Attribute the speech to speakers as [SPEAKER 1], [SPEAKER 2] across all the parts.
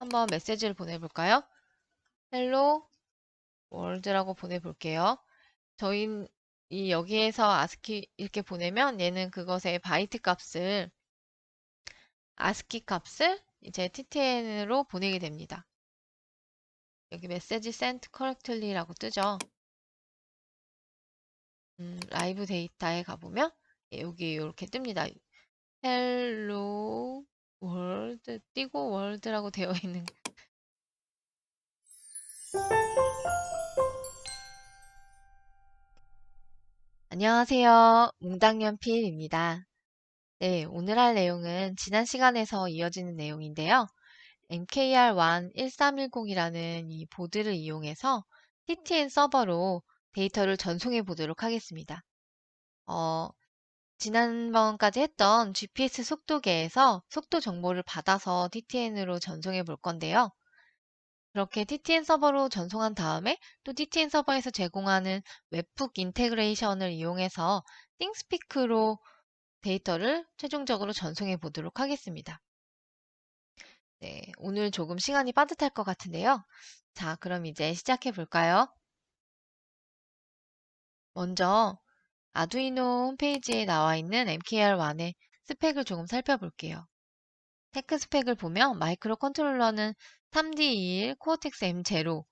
[SPEAKER 1] 한번 메시지를 보내볼까요? 헬로 월드라고 보내볼게요. 저희 이 여기에서 아스키 이렇게 보내면 얘는 그것의 바이트 값을 아스키 값을 이제 ttn으로 보내게 됩니다. 여기 메시지 sent correctly라고 뜨죠. 라이브 데이터에 가보면 여기 이렇게 뜹니다. 헬로 월드 띄고 월드라고 되어 있는. 안녕하세요. 몽당연필입니다. 네, 오늘 할 내용은 지난 시간에서 이어지는 내용인데요. MKR1 1310이라는 이 보드를 이용해서 TTN 서버로 데이터를 전송해 보도록 하겠습니다. 지난번까지 했던 GPS 속도계에서 속도 정보를 받아서 TTN으로 전송해 볼 건데요. 그렇게 TTN 서버로 전송한 다음에 또 TTN 서버에서 제공하는 웹북 인테그레이션을 이용해서 띵스피크로 데이터를 최종적으로 전송해 보도록 하겠습니다. 네, 오늘 조금 시간이 빠듯할 것 같은데요. 자, 그럼 이제 시작해 볼까요? 먼저 아두이노 홈페이지에 나와 있는 MKR1의 스펙을 조금 살펴볼게요. 테크 스펙을 보면 마이크로 컨트롤러는 3D21 코어텍스 M0를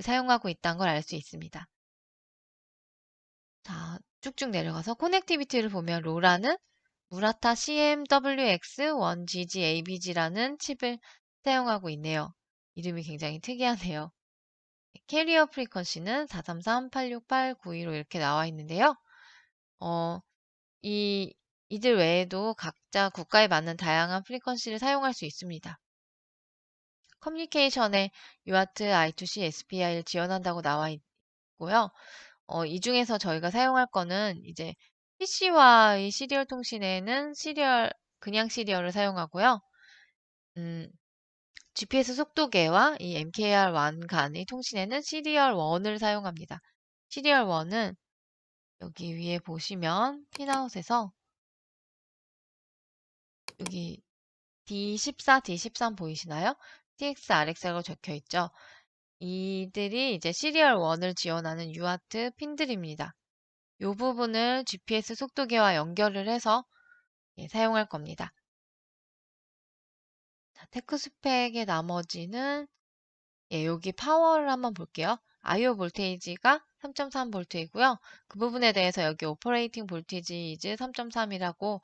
[SPEAKER 1] 사용하고 있다는 걸 알 수 있습니다. 자, 쭉쭉 내려가서 커넥티비티를 보면 로라는 무라타 CMWX1GGABG라는 칩을 사용하고 있네요. 이름이 굉장히 특이하네요. 캐리어 프리퀀시는 433-868-915 이렇게 나와 있는데요. 어, 이들 외에도 각자 국가에 맞는 다양한 프리퀀시를 사용할 수 있습니다. 커뮤니케이션에 UART, I2C, SPI를 지원한다고 나와 있고요. 이 중에서 저희가 사용할 거는 이제 PC와의 시리얼 통신에는 그냥 시리얼을 사용하고요. GPS 속도계와 이 MKR1 간의 통신에는 시리얼 1을 사용합니다. 시리얼 1은 여기 위에 보시면 핀아웃에서 여기 D14, D13 보이시나요? TX, RX라고 적혀 있죠. 이들이 이제 시리얼 1을 지원하는 UART 핀들입니다. 이 부분을 GPS 속도계와 연결을 해서 사용할 겁니다. 자, 테크 스펙의 나머지는 여기 파워를 한번 볼게요. IO 볼테이지가 3.3V이고요. 그 부분에 대해서 여기 오퍼레이팅 볼티지 이즈 3.3이라고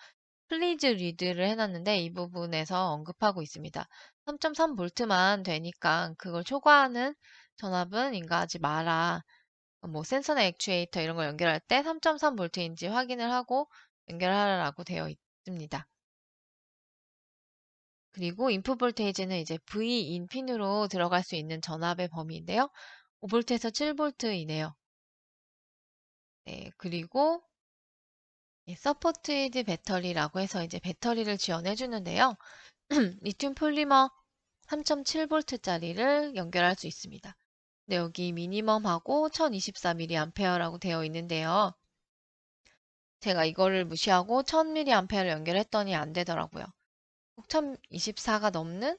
[SPEAKER 1] 플리즈 리드를 해놨는데 이 부분에서 언급하고 있습니다. 3.3V만 되니까 그걸 초과하는 전압은 인가하지 마라. 뭐 센서나 액추에이터 이런 거 연결할 때 3.3V인지 확인을 하고 연결하라고 되어 있습니다. 그리고 인풋 볼테이지는 이제 V인 핀으로 들어갈 수 있는 전압의 범위인데요. 5V에서 7V이네요. 네, 그리고 서포티드 배터리라고 해서 이제 배터리를 지원해 주는데요. 리튬 폴리머 3.7V짜리를 연결할 수 있습니다. 네, 여기 미니멈하고 1024mAh라고 되어 있는데요. 제가 이거를 무시하고 1000mAh를 연결했더니 안 되더라고요. 꼭 1024가 넘는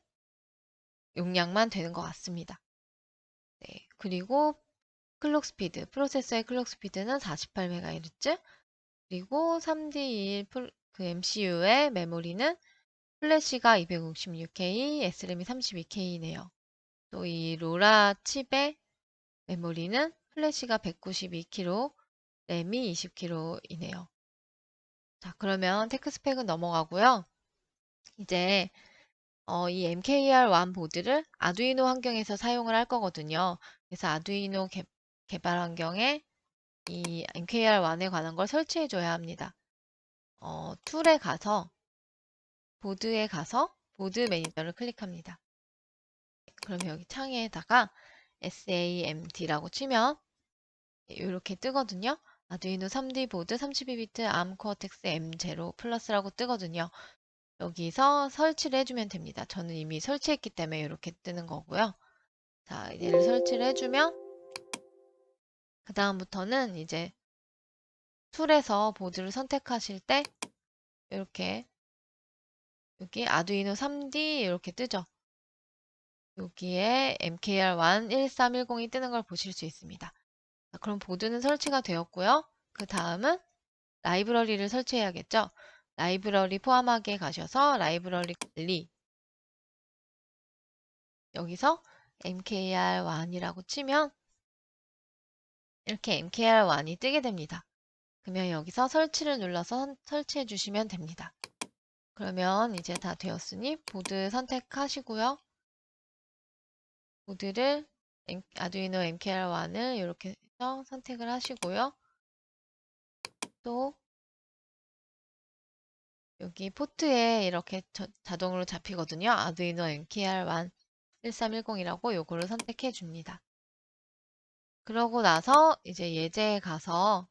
[SPEAKER 1] 용량만 되는 것 같습니다. 네, 그리고 클록 스피드, 프로세서의 클록 스피드는 48MHz, 그리고 3D1 그 MCU의 메모리는 플래시가 256K, SRAM이 32K네요. 또 이 로라 칩의 메모리는 플래시가 192kg, 램이 20kg이네요. 자, 그러면 테크 스펙은 넘어가고요. 이제 이 MKR1 보드를 아두이노 환경에서 사용을 할 거거든요. 그래서 아두이노 개발 환경에 이 MKR1에 관한 걸 설치해 줘야 합니다. 툴에 가서 보드에 가서 보드 매니저를 클릭합니다. 그러면 여기 창에다가 SAMD라고 치면 이렇게 뜨거든요. 아두이노 3D 보드 32비트 ARM 코어텍스 M0 플러스라고 뜨거든요. 여기서 설치를 해주면 됩니다. 저는 이미 설치했기 때문에 이렇게 뜨는 거고요. 자, 얘를 설치를 해주면 그 다음부터는 이제 툴에서 보드를 선택하실 때 이렇게 여기 아두이노 3D 이렇게 뜨죠. 이 여기에 MKR1 1310이 뜨는 걸 보실 수 있습니다. 자, 그럼 보드는 설치가 되었고요. 그 다음은 라이브러리를 설치해야겠죠. 라이브러리 포함하게 가셔서 라이브러리 관리, 여기서 MKR1이라고 치면 이렇게 MKR1이 뜨게 됩니다. 그러면 여기서 설치를 눌러서 설치해 주시면 됩니다. 그러면 이제 다 되었으니 보드 선택하시고요. 보드를 아두이노 MKR1을 이렇게 해서 선택을 하시고요. 또 여기 포트에 이렇게 자동으로 잡히거든요. 아두이노 MKR1 1310이라고 요거를 선택해 줍니다. 그러고 나서 이제 예제에 가서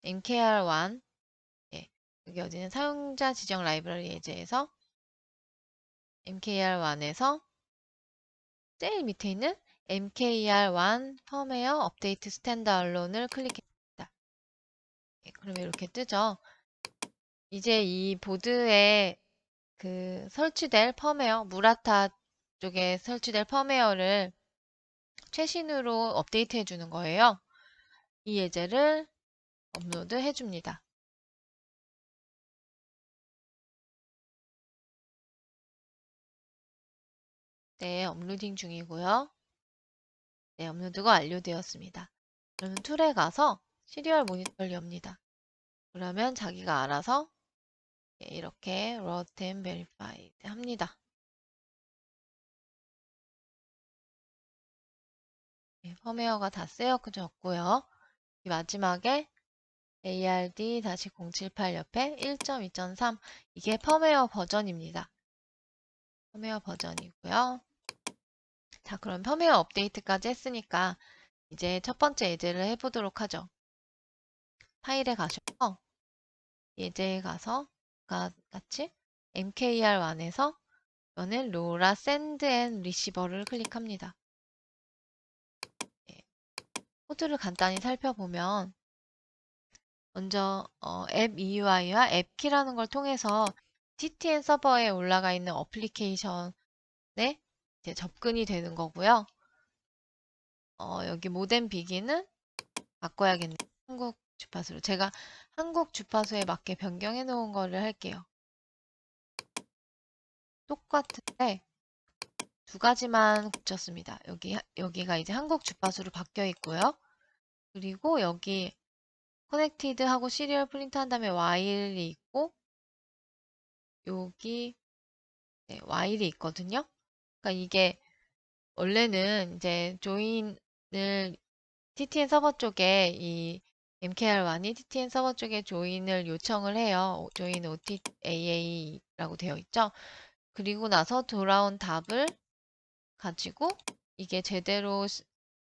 [SPEAKER 1] MKR1, 예, 여기 어디는 사용자 지정 라이브러리 예제에서 MKR1에서 제일 밑에 있는 MKR1 펌웨어 업데이트 스탠드얼론을 클릭합니다. 예, 그러면 이렇게 뜨죠. 이제 이 보드에 그 설치될 펌웨어, 무라타 쪽에 설치될 펌웨어를 최신으로 업데이트 해주는 거예요. 이 예제를 업로드 해줍니다. 네, 업로딩 중이고요. 네, 업로드가 완료되었습니다. 그러면 툴에 가서 시리얼 모니터를 엽니다. 그러면 자기가 알아서 이렇게 Load and Verify 합니다. 네, 펌웨어가 다 쓰여졌고요. 마지막에 ARD-078 옆에 1.2.3 이게 펌웨어 버전입니다. 펌웨어 버전이고요. 자, 그럼 펌웨어 업데이트까지 했으니까 이제 첫 번째 예제를 해보도록 하죠. 파일에 가셔서 예제에 가서 같이 MKR1에서 이거는 로라 샌드 앤 리시버를 클릭합니다. 예, 코드를 간단히 살펴보면 먼저 앱 EUI와 앱키라는 걸 통해서 TTN 서버에 올라가 있는 어플리케이션에 이제 접근이 되는 거고요. 여기 모뎀 비기는 바꿔야겠네요. 한국 주파수로. 제가 한국 주파수에 맞게 변경해 놓은 거를 할게요. 똑같은데 두 가지만 고쳤습니다. 여기가 이제 한국 주파수로 바뀌어 있고요. 그리고 여기 커넥티드 하고 시리얼 프린트 한 다음에 와일이 있고 여기 네, 와일이 있거든요. 그러니까 이게 원래는 이제 조인을 TTN 서버 쪽에 이 MKR1이 TTN 서버 쪽에 조인을 요청을 해요. 조인 OTAA라고 되어 있죠. 그리고 나서 돌아온 답을 가지고 이게 제대로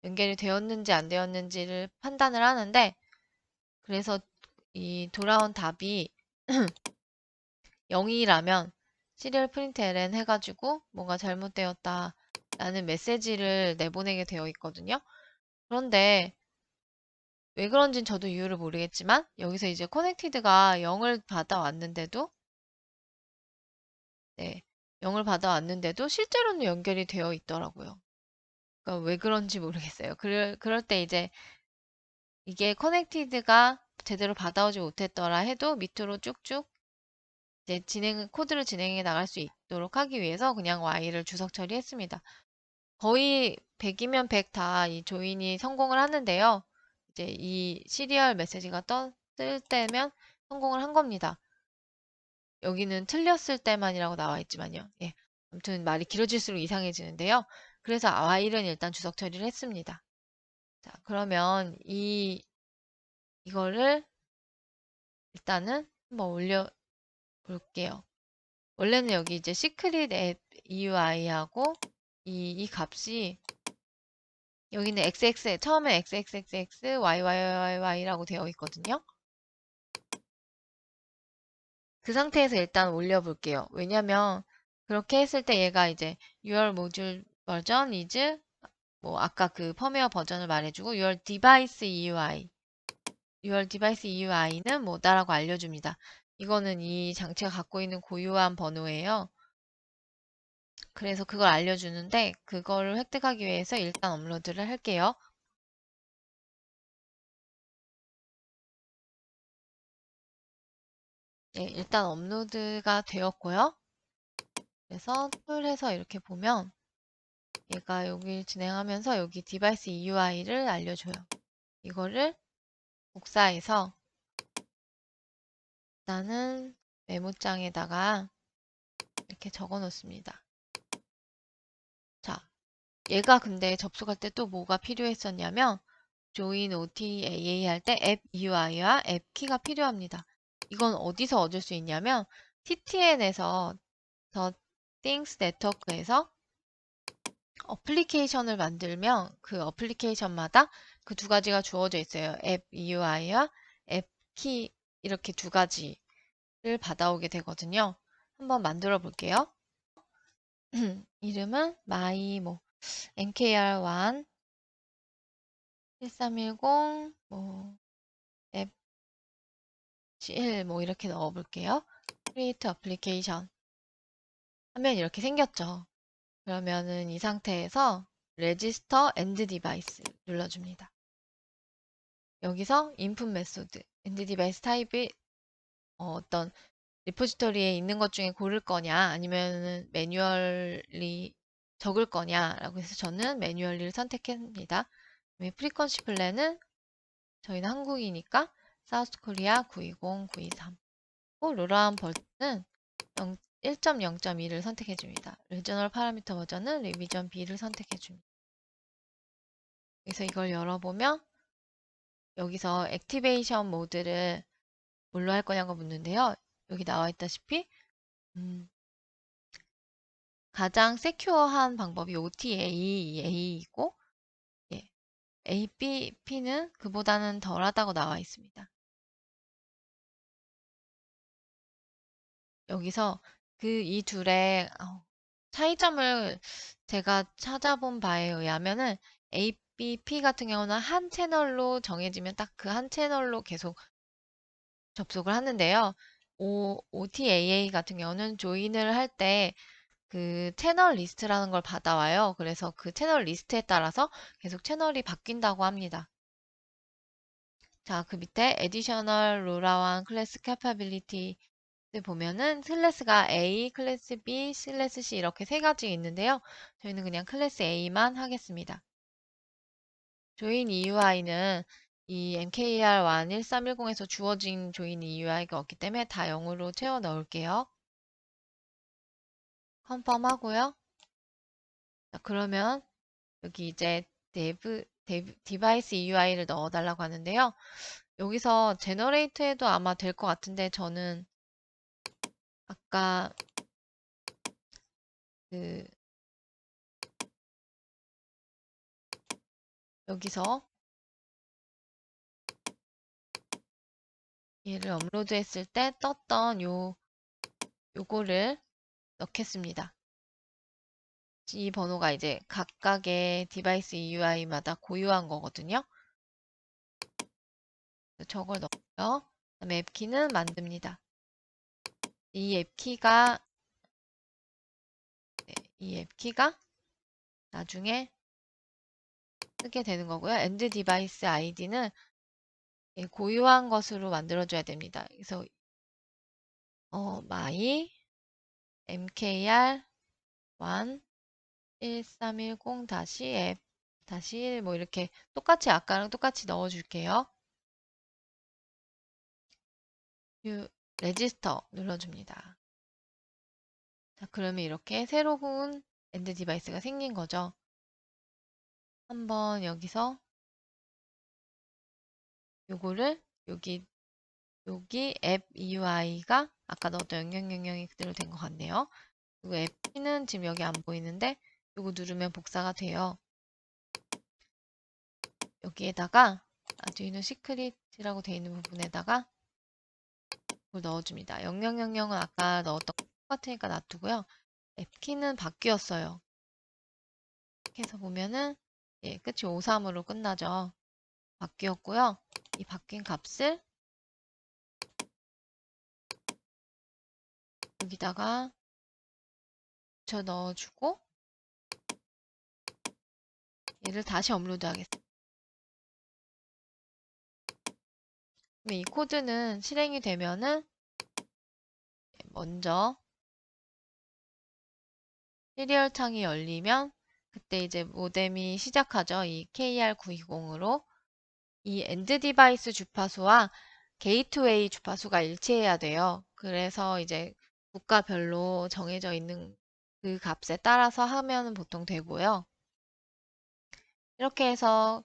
[SPEAKER 1] 연결이 되었는지 안 되었는지를 판단을 하는데 그래서 이 돌아온 답이 0이라면 시리얼 프린트 ln 해가지고 뭔가 잘못되었다 라는 메시지를 내보내게 되어 있거든요. 그런데 왜 그런지는 저도 이유를 모르겠지만 여기서 이제 커넥티드가 0을 받아왔는데도 네, 0을 받아왔는데도 실제로는 연결이 되어 있더라고요. 그러니까 왜 그런지 모르겠어요. 그럴 때 이제 이게 커넥티드가 제대로 받아오지 못했더라 해도 밑으로 쭉쭉 이제 코드를 진행해 나갈 수 있도록 하기 위해서 그냥 Y를 주석 처리했습니다. 거의 100이면 100 다 이 조인이 성공을 하는데요. 이제 이 시리얼 메시지가 뜰 때면 성공을 한 겁니다. 여기는 틀렸을 때만이라고 나와 있지만요. 예. 아무튼 말이 길어질수록 이상해지는데요. 그래서 Y는 일단 주석 처리를 했습니다. 자, 그러면 이거를 일단은 한번 올려 볼게요. 원래는 여기 이제 시크릿 앱 EUI하고 이 값이 여기는 XX 처음에 XXXX YYYY라고 되어 있거든요. 그 상태에서 일단 올려볼게요. 왜냐면 그렇게 했을 때 얘가 이제 your module 버전 is 뭐 아까 그 펌웨어 버전을 말해주고 your device EUI는 뭐다라고 알려줍니다. 이거는 이 장치가 갖고 있는 고유한 번호예요. 그래서 그걸 알려주는데 그거를 획득하기 위해서 일단 업로드를 할게요. 네, 일단 업로드가 되었고요. 그래서 툴해서 이렇게 보면 얘가 여기 진행하면서 여기 디바이스 EUI를 알려줘요. 이거를 복사해서 일단은 메모장에다가 이렇게 적어 놓습니다. 자, 얘가 근데 접속할 때 또 뭐가 필요했었냐면 join OTAA 할 때 앱 UI와 앱 키가 필요합니다. 이건 어디서 얻을 수 있냐면 TTN에서 더 Things Network에서 어플리케이션을 만들면 그 어플리케이션마다 그 두 가지가 주어져 있어요. 앱 UI와 앱 키 이렇게 두 가지를 받아오게 되거든요. 한번 만들어 볼게요. 이름은 my 뭐 mkr1 1310 뭐 앱 CL 뭐 이렇게 넣어 볼게요. create application 하면 이렇게 생겼죠. 그러면은 이 상태에서 register end device 눌러줍니다. 여기서 input method end device 타입이 어떤 리포지토리에 있는 것 중에 고를 거냐 아니면은 매뉴얼리 적을 거냐라고 해서 저는 매뉴얼리를 선택합니다. 프리퀀시 플랜은 저희는 한국이니까 사우스 코리아 920-923 로라운 버전은 1.0.2를 선택해 줍니다. 리저널 파라미터 버전은 리비전 B를 선택해 줍니다. 그래서 이걸 열어보면 여기서 액티베이션 모드를 뭘로 할 거냐고 묻는데요. 여기 나와 있다시피 가장 세큐어한 방법이 OTAA이고 예, ABP는 그보다는 덜하다고 나와 있습니다. 여기서 그 이 둘의 차이점을 제가 찾아본 바에 의하면은 ABP 같은 경우는 한 채널로 정해지면 딱 그 한 채널로 계속 접속을 하는데요. OTAA 같은 경우는 조인을 할 때 그 채널 리스트라는 걸 받아와요. 그래서 그 채널 리스트에 따라서 계속 채널이 바뀐다고 합니다. 자, 그 밑에 Additional LoRaWAN Class Capability 보면은 클래스가 A, 클래스 B, 클래스 C 이렇게 세 가지 있는데요. 저희는 그냥 클래스 A만 하겠습니다. 조인 EUI는 이 MKR1 1310에서 주어진 조인 EUI가 없기 때문에 다 0으로 채워 넣을게요. 컨펌 하고요. 자, 그러면 여기 이제 디바이스 EUI를 넣어달라고 하는데요. 여기서 제너레이트 해도 아마 될 것 같은데 저는 아까 그 여기서 얘를 업로드 했을 때 떴던 요거를 넣겠습니다. 이 번호가 이제 각각의 디바이스 EUI마다 고유한 거거든요. 저걸 넣고요. 그다음에 앱키는 만듭니다. 이 앱키가 이 앱키가 나중에 쓰게 되는 거고요. 엔드 디바이스 아이디는 고유한 것으로 만들어줘야 됩니다. 그래서 my mkr 1 1310-앱 -1 뭐 이렇게 똑같이 아까랑 똑같이 넣어줄게요. 레지스터 눌러줍니다. 자, 그러면 이렇게 새로운 엔드 디바이스가 생긴 거죠. 한번 여기서 요거를 여기 앱 EUI가 아까 넣었던 0000이 그대로 된 것 같네요. 그리고 앱 키는 지금 여기 안 보이는데 요거 누르면 복사가 돼요. 여기에다가 아두이노 시크릿이라고 되어 있는 부분에다가 이걸 넣어줍니다. 0000은 아까 넣었던 거 똑같으니까 놔두고요. 앱키는 바뀌었어요. 이렇게 해서 보면은 끝이 53으로 끝나죠. 바뀌었고요. 이 바뀐 값을 여기다가 붙여 넣어주고 얘를 다시 업로드 하겠습니다. 이 코드는 실행이 되면은 먼저 시리얼 창이 열리면 그때 이제 모뎀이 시작하죠. 이 KR920으로 이 엔드 디바이스 주파수와 게이트웨이 주파수가 일치해야 돼요. 그래서 이제 국가별로 정해져 있는 그 값에 따라서 하면 보통 되고요. 이렇게 해서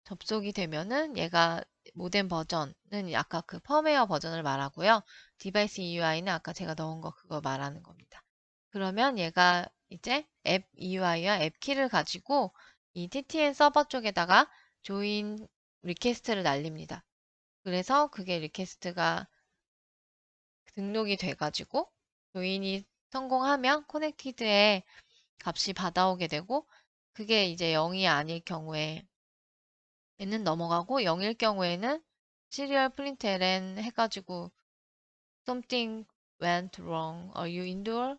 [SPEAKER 1] 접속이 되면은 얘가 모뎀 버전은 아까 그 펌웨어 버전을 말하고요. 디바이스 EUI는 아까 제가 넣은 거 그거 말하는 겁니다. 그러면 얘가 이제 앱 EUI와 앱 키를 가지고 이 TTN 서버 쪽에다가 조인 리퀘스트를 날립니다. 그래서 그게 리퀘스트가 등록이 돼가지고 조인이 성공하면 커넥티드에 값이 받아오게 되고 그게 이제 0이 아닐 경우에 는 넘어가고 0일 경우에는 시리얼 프린트 ln 해가지고 something went wrong, are you indoor?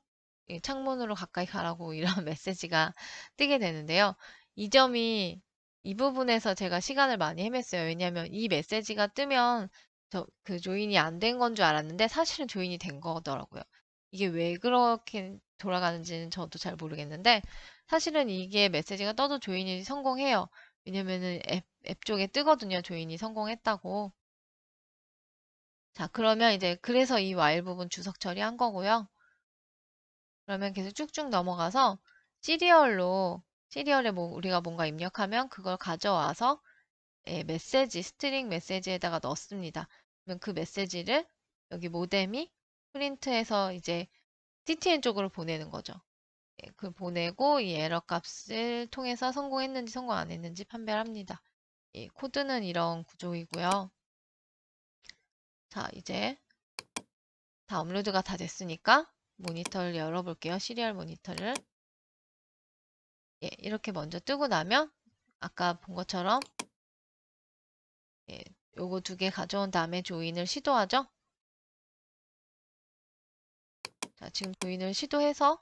[SPEAKER 1] 이 창문으로 가까이 가라고 이런 메시지가 뜨게 되는데요. 이 점이 이 부분에서 제가 시간을 많이 헤맸어요. 왜냐하면 이 메시지가 뜨면 그 조인이 안 된 건 줄 알았는데 사실은 조인이 된 거더라고요. 이게 왜 그렇게 돌아가는지는 저도 잘 모르겠는데 사실은 이게 메시지가 떠도 조인이 성공해요. 왜냐면은 앱 쪽에 뜨거든요. 조인이 성공했다고. 자, 그러면 이제 그래서 이 while 부분 주석 처리한 거고요. 그러면 계속 쭉쭉 넘어가서 시리얼에 뭐 우리가 뭔가 입력하면 그걸 가져와서 메시지, 스트링 메시지에다가 넣습니다. 그러면 그 메시지를 여기 모뎀이 프린트해서 이제 TTN 쪽으로 보내는 거죠. 그 보내고 이 에러 값을 통해서 성공했는지 성공 안 했는지 판별합니다. 코드는 이런 구조이고요. 자, 이제 다 업로드가 다 됐으니까 모니터를 열어볼게요. 시리얼 모니터를. 예, 이렇게 먼저 뜨고 나면 아까 본 것처럼 예, 요거 두 개 가져온 다음에 조인을 시도하죠. 자, 지금 조인을 시도해서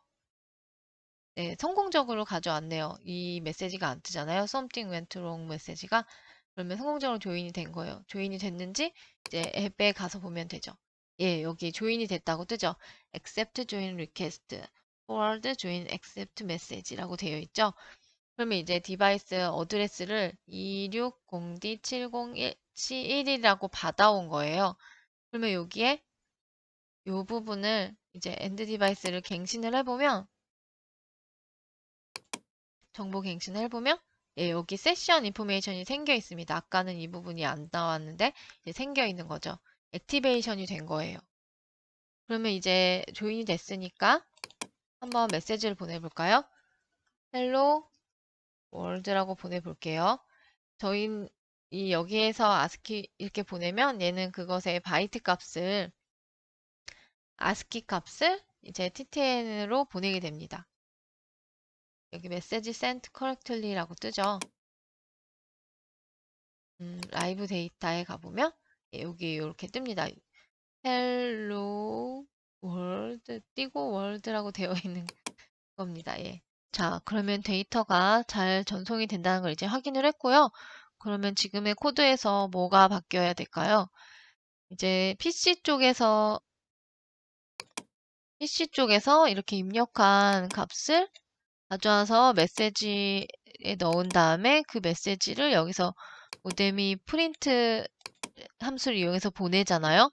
[SPEAKER 1] 네, 성공적으로 가져왔네요. 이 메시지가 안 뜨잖아요. Something went wrong 메시지가. 그러면 성공적으로 조인이 된 거예요. 조인이 됐는지 이제 앱에 가서 보면 되죠. 예, 여기 조인이 됐다고 뜨죠. Accept join request, forward join accept message라고 되어 있죠. 그러면 이제 디바이스 어드레스를 260D701C1이라고 받아온 거예요. 그러면 여기에 이 부분을 이제 엔드 디바이스를 갱신을 해보면 정보 갱신을 해보면 예, 여기 세션 인포메이션이 생겨 있습니다. 아까는 이 부분이 안 나왔는데 이제 생겨 있는 거죠. 액티베이션이 된 거예요. 그러면 이제 조인이 됐으니까 한번 메시지를 보내볼까요? 헬로 월드라고 보내볼게요. 저희 이 여기에서 아스키 이렇게 보내면 얘는 그것의 바이트 값을 아스키 값을 이제 TTN으로 보내게 됩니다. 여기 메시지 sent correctly라고 뜨죠. 라이브 데이터에 가보면 예, 여기 이렇게 뜹니다. 헬로 월드 띄고 월드라고 되어 있는 겁니다. 예. 자, 그러면 데이터가 잘 전송이 된다는 걸 이제 확인을 했고요. 그러면 지금의 코드에서 뭐가 바뀌어야 될까요? 이제 PC 쪽에서 이렇게 입력한 값을 가져와서 메시지에 넣은 다음에 그 메시지를 여기서 모뎀이 프린트 함수를 이용해서 보내잖아요.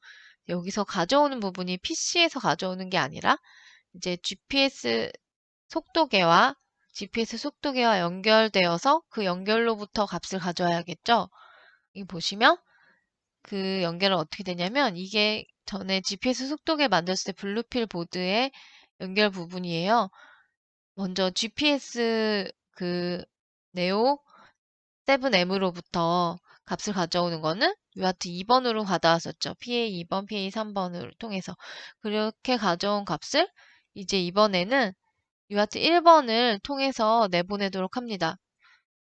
[SPEAKER 1] 여기서 가져오는 부분이 PC에서 가져오는 게 아니라 이제 GPS 속도계와 연결되어서 그 연결로부터 값을 가져와야겠죠. 여기 보시면 그 연결은 어떻게 되냐면 이게 전에 GPS 속도계 만들었을 때 블루필 보드의 연결 부분이에요. 먼저 GPS 그 네오 7M으로부터 값을 가져오는 거는 UART 2번으로 받아왔었죠. PA 2번, PA 3번을 통해서. 그렇게 가져온 값을 이제 이번에는 UART 1번을 통해서 내보내도록 합니다.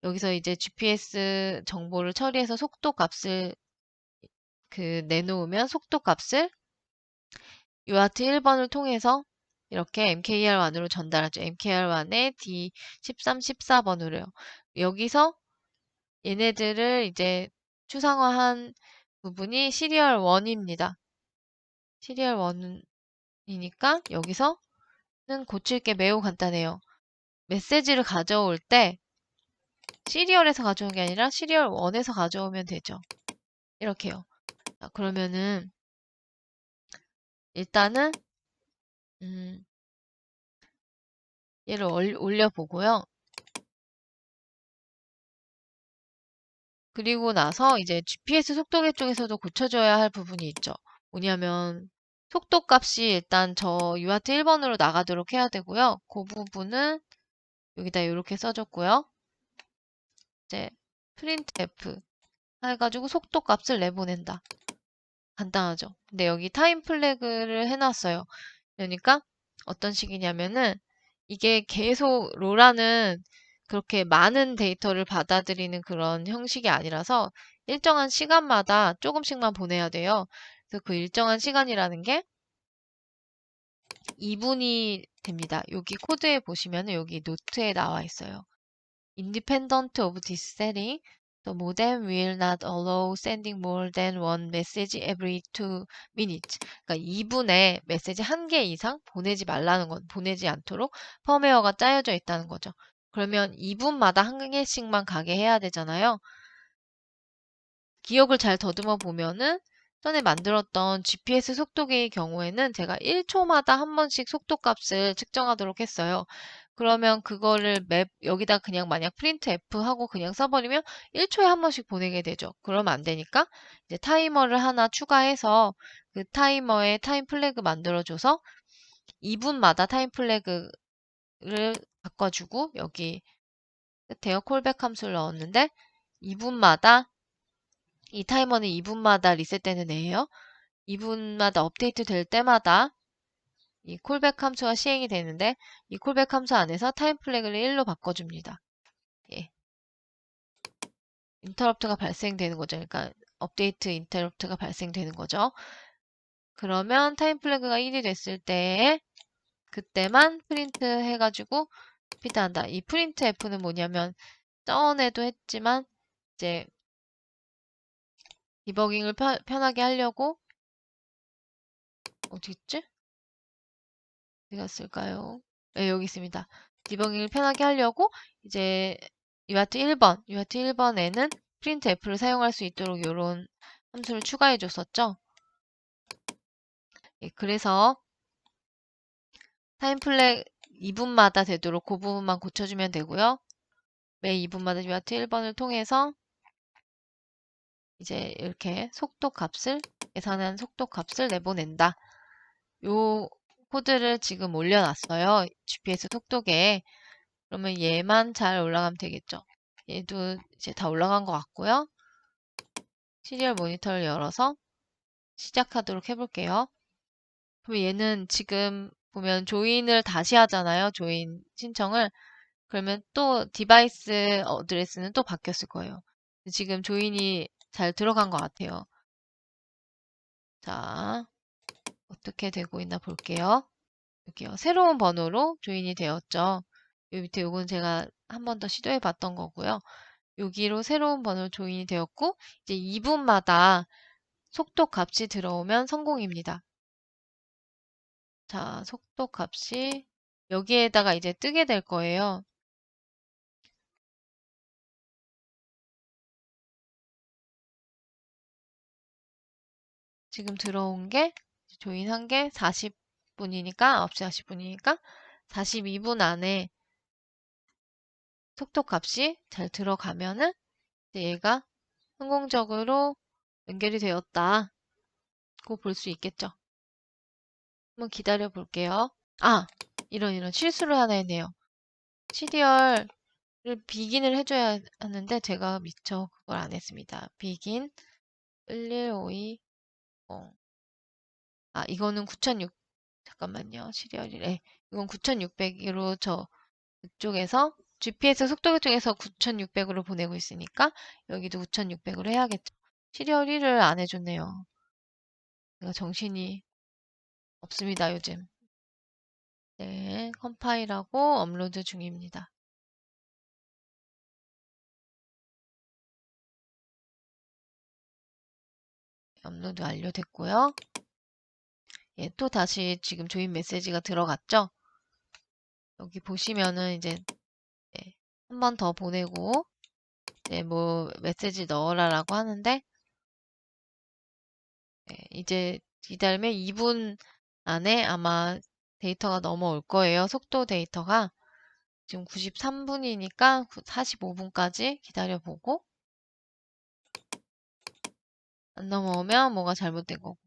[SPEAKER 1] 여기서 이제 GPS 정보를 처리해서 속도 값을 내놓으면 속도 값을 UART 1번을 통해서 이렇게 MKR1으로 전달하죠. MKR1에 D13, 14번으로요. 여기서 얘네들을 이제 추상화한 부분이 시리얼 1입니다. 시리얼 1이니까 여기서는 고칠 게 매우 간단해요. 메시지를 가져올 때 시리얼에서 가져온 게 아니라 시리얼 1에서 가져오면 되죠. 이렇게요. 자, 그러면은 일단은 얘를 올려보고요. 그리고 나서 이제 GPS 속도계 쪽에서도 고쳐줘야 할 부분이 있죠. 뭐냐면 속도 값이 일단 저 UART 1번으로 나가도록 해야 되고요. 그 부분은 여기다 이렇게 써줬고요. 이제 프린트 F 해가지고 속도 값을 내보낸다. 간단하죠. 근데 여기 타임 플래그를 해놨어요. 그러니까 어떤 식이냐면은 이게 계속 로라는 그렇게 많은 데이터를 받아들이는 그런 형식이 아니라서 일정한 시간마다 조금씩만 보내야 돼요. 그래서 그 일정한 시간이라는 게 2분이 됩니다. 여기 코드에 보시면은 여기 노트에 나와 있어요. Independent of this setting, the modem will not allow sending more than one message every 2 minutes. 그러니까 2분에 메시지 1개 이상 보내지 말라는 건 보내지 않도록 펌웨어가 짜여져 있다는 거죠. 그러면 2분마다 1개씩만 가게 해야 되잖아요. 기억을 잘 더듬어 보면은 전에 만들었던 GPS 속도계의 경우에는 제가 1초마다 한 번씩 속도 값을 측정하도록 했어요. 그러면 그거를 여기다 그냥 만약 프린트 F 하고 그냥 써버리면 1초에 한 번씩 보내게 되죠. 그러면 안 되니까 이제 타이머를 하나 추가해서 그 타이머에 타임 플래그 만들어줘서 2분마다 타임 플래그를 바꿔주고 여기 끝에요. 콜백 함수를 넣었는데 2분마다 이 타이머는 2분마다 리셋되는 애예요. 2분마다 업데이트 될 때마다 이 콜백 함수가 시행이 되는데 이 콜백 함수 안에서 타임 플래그를 1로 바꿔줍니다. 예. 인터럽트가 발생되는 거죠. 그러니까 업데이트 인터럽트가 발생되는 거죠. 그러면 타임 플래그가 1이 됐을 때 그때만 프린트 해가지고 피드한다. 이 프린트 F는 뭐냐면 전에도 했지만 이제 디버깅을 편하게 하려고 어디 있지? 어디 갔을까요? 네, 여기 있습니다. 디버깅을 편하게 하려고 이제 UART 1번에는 프린트 F를 사용할 수 있도록 이런 함수를 추가해 줬었죠. 예, 그래서 타임 플렉 2분마다 되도록 그 부분만 고쳐주면 되고요. 매 2분마다 UART 1번을 통해서 이제 이렇게 속도 값을 계산한 속도 값을 내보낸다. 요 코드를 지금 올려놨어요. GPS 속도계에. 그러면 얘만 잘 올라가면 되겠죠. 얘도 이제 다 올라간 것 같고요. 시리얼 모니터를 열어서 시작하도록 해볼게요. 그럼 얘는 지금 보면 조인을 다시 하잖아요. 조인 신청을. 그러면 또 디바이스 어드레스는 또 바뀌었을 거예요. 지금 조인이 잘 들어간 것 같아요. 자, 어떻게 되고 있나 볼게요. 여기요. 새로운 번호로 조인이 되었죠. 요 밑에 요건 제가 한 번 더 시도해 봤던 거고요. 여기로 새로운 번호로 조인이 되었고 이제 2분마다 속도 값이 들어오면 성공입니다. 자, 속도 값이 여기에다가 이제 뜨게 될 거예요. 지금 들어온 게 조인한 게 40분이니까 9시 40분이니까 42분 안에 속도 값이 잘 들어가면은 이제 얘가 성공적으로 연결이 되었다. 고 볼 수 있겠죠. 한번 기다려 볼게요. 아! 이런 실수를 하나 했네요. 시리얼을 비긴을 해줘야 하는데 제가 미처 그걸 안 했습니다. 비긴 11520 이거는 9600 잠깐만요. 시리얼이래. 이건 9600으로 저 그쪽에서 GPS 속도계 쪽에서 9600으로 보내고 있으니까 여기도 9600으로 해야겠죠. 시리얼 1을 안 해줬네요. 제가 정신이 없습니다, 요즘. 네, 컴파일하고 업로드 중입니다. 업로드 완료됐고요. 예, 또 다시 지금 조인 메시지가 들어갔죠? 여기 보시면은 이제 예, 한 번 더 보내고 네, 뭐 메시지 넣어라라고 하는데 예, 이제 기다리면 2분 안에 아마 데이터가 넘어올 거예요. 속도 데이터가 지금 93분이니까 45분까지 기다려보고 안 넘어오면 뭐가 잘못된 거고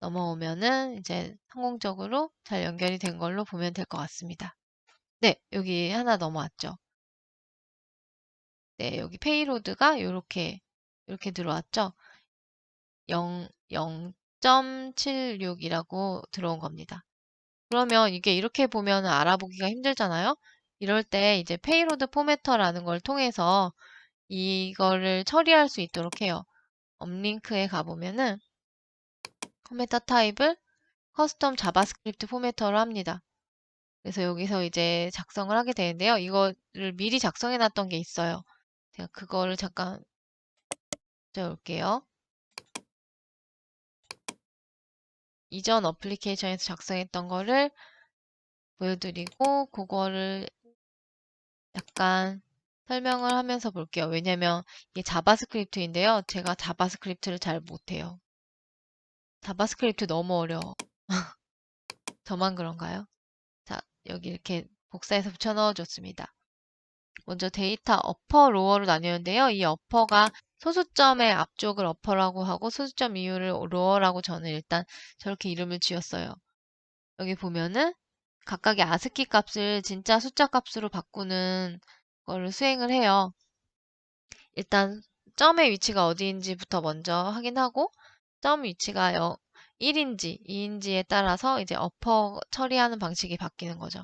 [SPEAKER 1] 넘어오면은 이제 성공적으로 잘 연결이 된 걸로 보면 될 것 같습니다. 네, 여기 하나 넘어왔죠. 네, 여기 페이로드가 이렇게 들어왔죠. 0.76이라고 들어온 겁니다. 그러면 이게 이렇게 보면 알아보기가 힘들잖아요. 이럴 때 이제 페이로드 포매터라는 걸 통해서 이거를 처리할 수 있도록 해요. 업링크에 가보면은 포매터 타입을 커스텀 자바스크립트 포매터로 합니다. 그래서 여기서 이제 작성을 하게 되는데요. 이거를 미리 작성해 놨던 게 있어요. 제가 그거를 잠깐 적을게요. 이전 어플리케이션에서 작성했던 거를 보여드리고 그거를 약간 설명을 하면서 볼게요. 왜냐면 이게 자바스크립트인데요. 제가 자바스크립트를 잘 못해요. 자바스크립트 너무 어려워. 저만 그런가요? 자, 여기 이렇게 복사해서 붙여 넣어줬습니다. 먼저 데이터 어퍼, 로어로 나뉘는데요. 이 어퍼가 소수점의 앞쪽을 어퍼라고 하고 소수점 이후를 로어라고 저는 일단 저렇게 이름을 지었어요. 여기 보면은 각각의 아스키 값을 진짜 숫자 값으로 바꾸는 거를 수행을 해요. 일단 점의 위치가 어디인지부터 먼저 확인하고 점 위치가 1인지 2인지에 따라서 이제 어퍼 처리하는 방식이 바뀌는 거죠.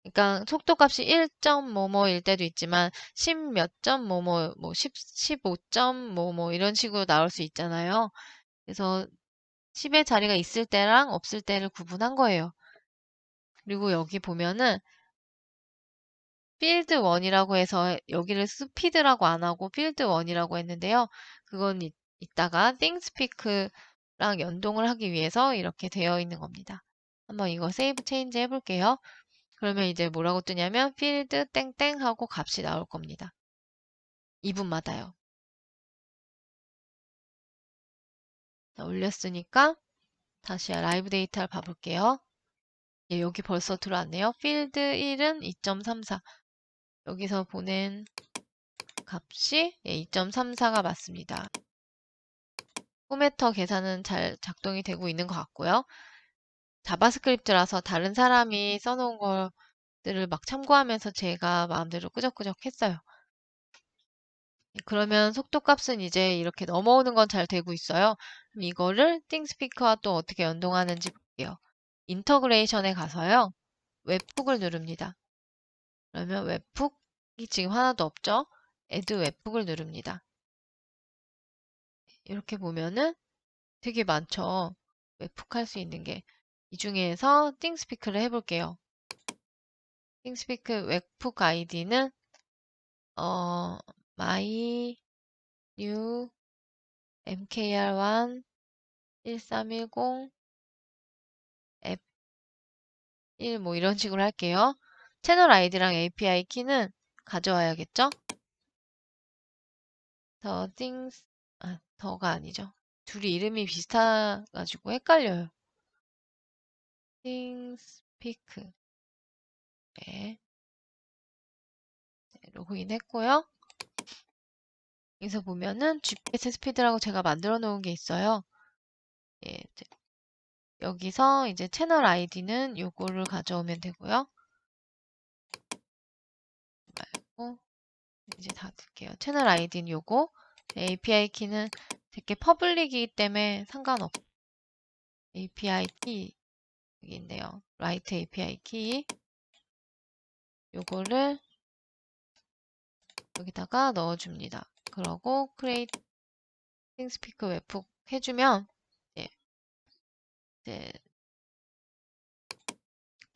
[SPEAKER 1] 그러니까 속도값이 1점 뭐뭐일 때도 있지만 10 몇 점 뭐뭐 뭐 10, 15점 뭐뭐 이런 식으로 나올 수 있잖아요. 그래서 10의 자리가 있을 때랑 없을 때를 구분한 거예요. 그리고 여기 보면은 필드 1이라고 해서 여기를 스피드라고 안 하고 필드 1이라고 했는데요. 그건 이따가 띵스피크랑 연동을 하기 위해서 이렇게 되어 있는 겁니다. 한번 이거 세이브 체인지 해볼게요. 그러면 이제 뭐라고 뜨냐면 필드 땡땡 하고 값이 나올 겁니다. 2분마다요. 자, 올렸으니까 다시 라이브 데이터를 봐볼게요. 예, 여기 벌써 들어왔네요. 필드 1은 2.34. 여기서 보낸 값이 2.34가 맞습니다. 포매터 계산은 잘 작동이 되고 있는 것 같고요. 자바스크립트라서 다른 사람이 써놓은 것들을 막 참고하면서 제가 마음대로 끄적끄적 했어요. 그러면 속도값은 이제 이렇게 넘어오는 건 잘 되고 있어요. 그럼 이거를 띵스피커와 또 어떻게 연동하는지 볼게요. 인터그레이션에 가서요. 웹훅을 누릅니다. 그러면 웹훅이 지금 하나도 없죠? 애드 웹훅을 누릅니다. 이렇게 보면은 되게 많죠. 웹훅 할 수 있는 게. 이 중에서 띵스피크를 해볼게요. 띵스피크 웹훅 아이디는 my new mkr1 1310 앱 1 뭐 이런 식으로 할게요. 채널 아이디랑 API 키는 가져와야겠죠? 더 things 더가 아니죠. 둘이 이름이 비슷해가지고 헷갈려요. things pick 네, 로그인 했고요. 여기서 보면은 GPS 스피드라고 제가 만들어 놓은 게 있어요. 예, 여기서 이제 채널 아이디는 요거를 가져오면 되고요. 말고 이제 닫을게요. 채널 아이디는 요거, API 키는 되게 퍼블릭이기 때문에 상관없. API 키 여기 있네요. 라이트 API 키 요거를 여기다가 넣어줍니다. 그러고 create 스피커 웹훅 해주면 예, 이제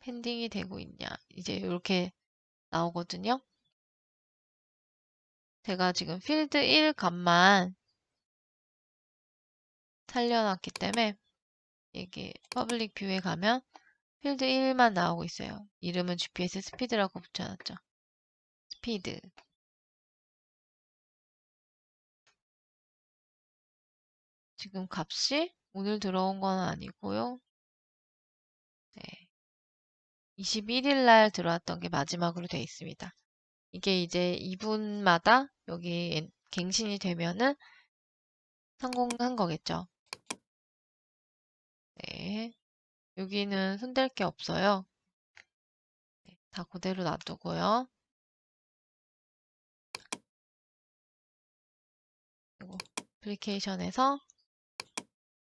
[SPEAKER 1] 펜딩이 되고 있냐. 이제 이렇게 나오거든요. 제가 지금 필드 1 값만 살려놨기 때문에 이게 퍼블릭 뷰에 가면 필드 1만 나오고 있어요. 이름은 GPS 스피드라고 붙여놨죠. 스피드. 지금 값이 오늘 들어온 건 아니고요. 네. 21일 날 들어왔던 게 마지막으로 되어 있습니다. 이게 이제 2분마다 여기 갱신이 되면은 성공한 거겠죠. 네. 여기는 손댈 게 없어요. 네, 다 그대로 놔두고요. 그리고 애플리케이션에서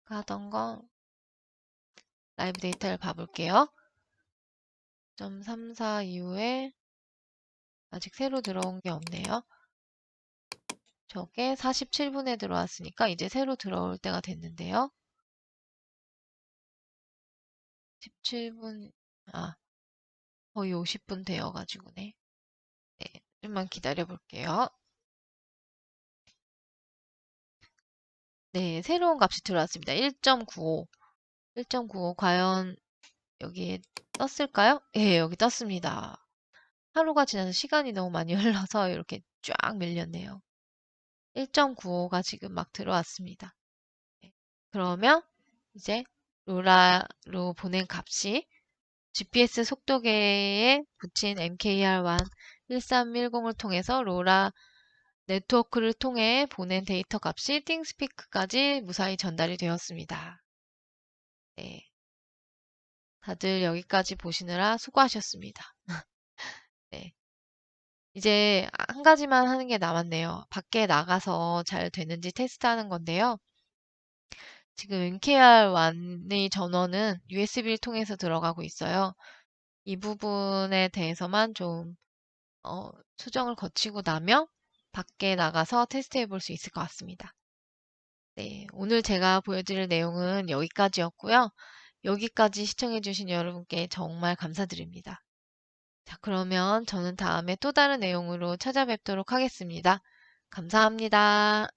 [SPEAKER 1] 하던 거 라이브 데이터를 봐볼게요. 0.34 이후에 아직 새로 들어온 게 없네요. 저게 47분에 들어왔으니까 이제 새로 들어올 때가 됐는데요. 17분, 거의 50분 되어가지고네. 네, 좀만 기다려 볼게요. 네, 새로운 값이 들어왔습니다. 1.95. 1.95 과연 여기에 떴을까요? 예, 여기 떴습니다. 하루가 지나서 시간이 너무 많이 흘러서 이렇게 쫙 밀렸네요. 1.95가 지금 막 들어왔습니다. 네, 그러면 이제 로라로 보낸 값이 GPS 속도계에 붙인 MKR1 1310을 통해서 로라 네트워크를 통해 보낸 데이터 값이 띵스피크까지 무사히 전달이 되었습니다. 네. 다들 여기까지 보시느라 수고하셨습니다. 네. 이제 한 가지만 하는 게 남았네요. 밖에 나가서 잘 되는지 테스트하는 건데요. 지금 NKR1의 전원은 USB를 통해서 들어가고 있어요. 이 부분에 대해서만 좀 수정을 거치고 나면 밖에 나가서 테스트해 볼 수 있을 것 같습니다. 네, 오늘 제가 보여드릴 내용은 여기까지였고요. 여기까지 시청해주신 여러분께 정말 감사드립니다. 자, 그러면 저는 다음에 또 다른 내용으로 찾아뵙도록 하겠습니다. 감사합니다.